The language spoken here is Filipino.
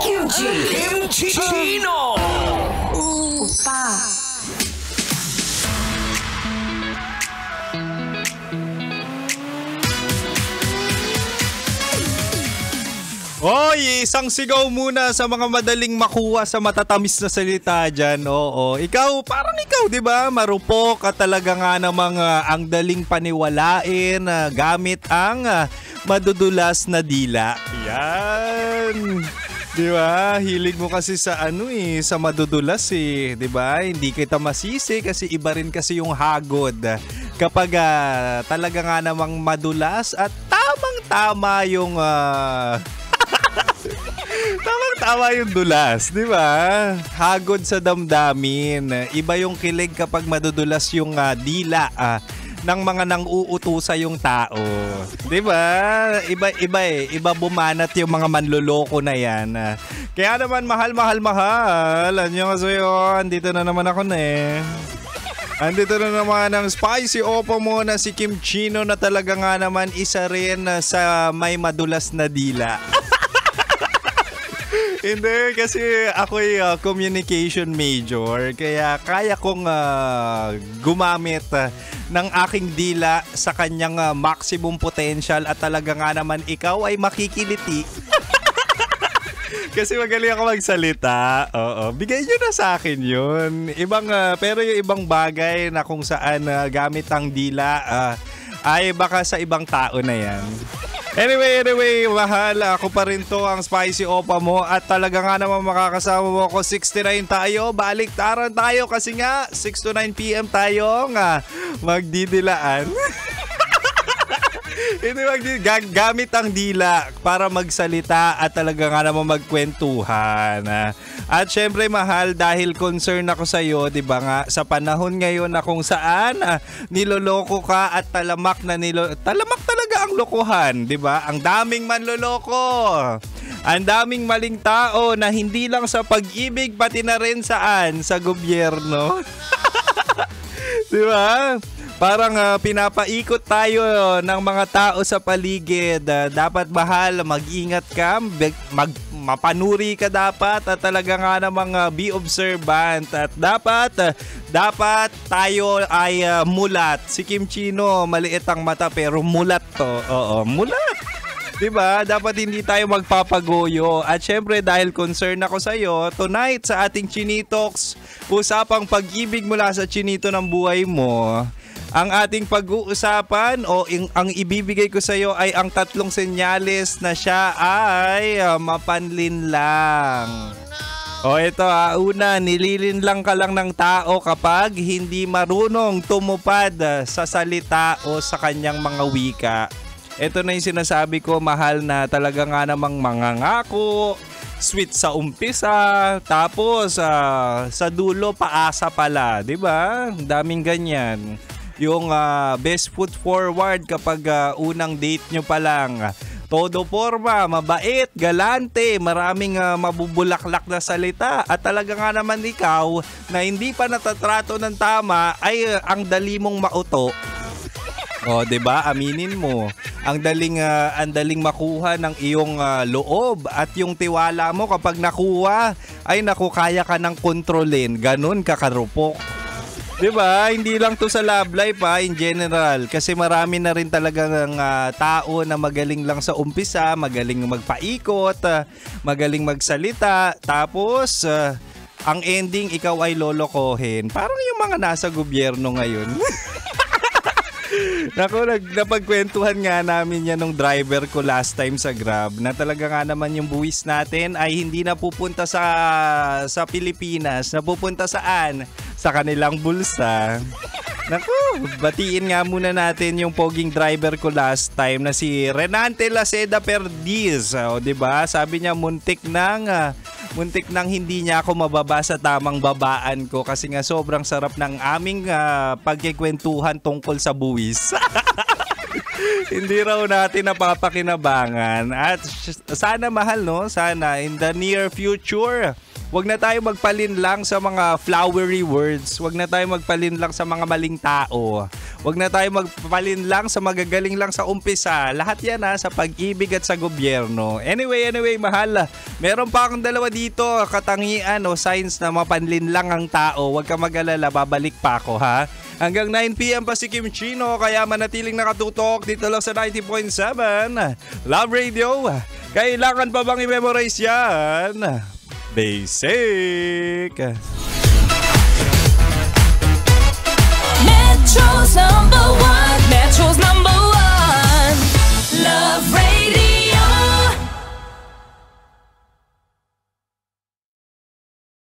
Kimchi Chino! Opa. Hoy, isang sigaw muna sa mga madaling makuha sa matatamis na salita dyan. Oo, ikaw, parang ikaw, di ba? Marupok at talaga nga namang ang daling paniwalain gamit ang madudulas na dila. Yan. Di ba? Hilig mo kasi sa sa madudulas di ba? Hindi kita masisi kasi iba rin kasi yung hagod. Kapag talaga nga namang madulas at tamang-tama yung Tama yung dulas, di ba? Hagod sa damdamin. Iba yung kilig kapag madudulas yung dila ng mga nang-uutusa yung tao. Di ba? Iba Iba bumanat yung mga manloloko na yan. Kaya naman, mahal. Anyo kasi yun. Andito na naman ako Andito na naman ang spicy opo mo na si Kim Chino na talaga nga naman isa rin sa may madulas na dila. Hindi, kasi ako'y communication major. Kaya kaya kong gumamit ng aking dila sa kanyang maximum potential at talaga nga naman ikaw ay makikiliti. Kasi magaling ako magsalita. Oo, bigay nyo na sa akin yun. Pero yung ibang bagay na kung saan gamit ang dila ay baka sa ibang tao na yan. Anyway, mahal, ako pa rin to ang spicy opa mo at talaga nga naman makakasama mo ako 6-9 tayo, baliktaran tayo kasi nga 6 to 9 PM tayo magdidilaan. Gamit ang dila para magsalita at talaga nga naman magkwentuhan. At syempre mahal, dahil concern ako sa iyo, 'di ba nga, sa panahon ngayon na kung saan niloloko ka at talamak talaga ang lokohan, 'di ba? Ang daming manloloko. Ang daming maling tao na hindi lang sa pag-ibig pati na rin sa gobyerno. 'Di ba? Parang pinapaikot tayo ng mga tao sa paligid. Dapat mahal, mag-ingat ka, mapanuri ka dapat at talaga nga namang be observant. At dapat tayo ay mulat. Si Kim Chino, maliit ang mata pero mulat to. Oo, mulat. Diba? Dapat hindi tayo magpapagoyo. At syempre dahil concern ako sa iyo, tonight sa ating Chinitox, usapang pag-ibig mula sa chinito ng buhay mo. Ang ating pag-uusapan ang ibibigay ko sa iyo ay ang 3 senyales na siya ay mapanlin lang. Ito una, nililinlang ka lang ng tao kapag hindi marunong tumupad sa salita o sa kanyang mga wika. Ito na yung sinasabi ko, mahal, na talaga nga namang mangangako, sweet sa umpisa, tapos sa dulo paasa pala, 'di ba? Daming ganyan. Yung best foot forward kapag unang date nyo pa lang. Todo forma, mabait, galante, maraming mabubulaklak na salita. At talaga nga naman ikaw na hindi pa natatrato ng tama ay ang dali mong mauto. O, 'di ba? Aminin mo. Ang daling makuha ng iyong loob at yung tiwala mo kapag nakuha ay kaya ka nang kontrolin. Ganun ka karupok. Diba? Hindi lang to sa love life in general. Kasi marami na rin talagang tao na magaling lang sa umpisa, magaling magpaikot, magaling magsalita. Tapos, ang ending, ikaw ay lolokohin. Parang yung mga nasa gobyerno ngayon. Naku, napagkwentuhan nga namin yan nung driver ko last time sa Grab na talaga nga naman yung buwis natin ay hindi na pupunta sa Pilipinas. Napupunta saan? Sa kanilang bulsa. Naku, batiin nga muna natin yung poging driver ko last time na si Renante Laceda Perdiz. O, diba? Sabi niya muntik nang hindi niya ako mababa sa tamang babaan ko kasi nga sobrang sarap ng aming pagkikwentuhan tungkol sa buwis. Hindi raw natin napapakinabangan. At sana mahal, no? Sana in the near future Huwag na tayo magpalinlang sa mga flowery words. Huwag na tayo magpalinlang sa mga maling tao. Huwag na tayo magpalinlang sa magagaling lang sa umpisa. Lahat yan sa pag-ibig at sa gobyerno. Anyway, mahal. Meron pa akong dalawa dito, katangian o signs na mapanlinlang ang tao. Huwag ka mag-alala, babalik pa ako ha. Hanggang 9 p.m. pa si Kim Chino, kaya manatiling nakatutok dito lang sa 90.7 Love Radio. Kailangan pa bang i-memorize yan? Basic. Metro's #1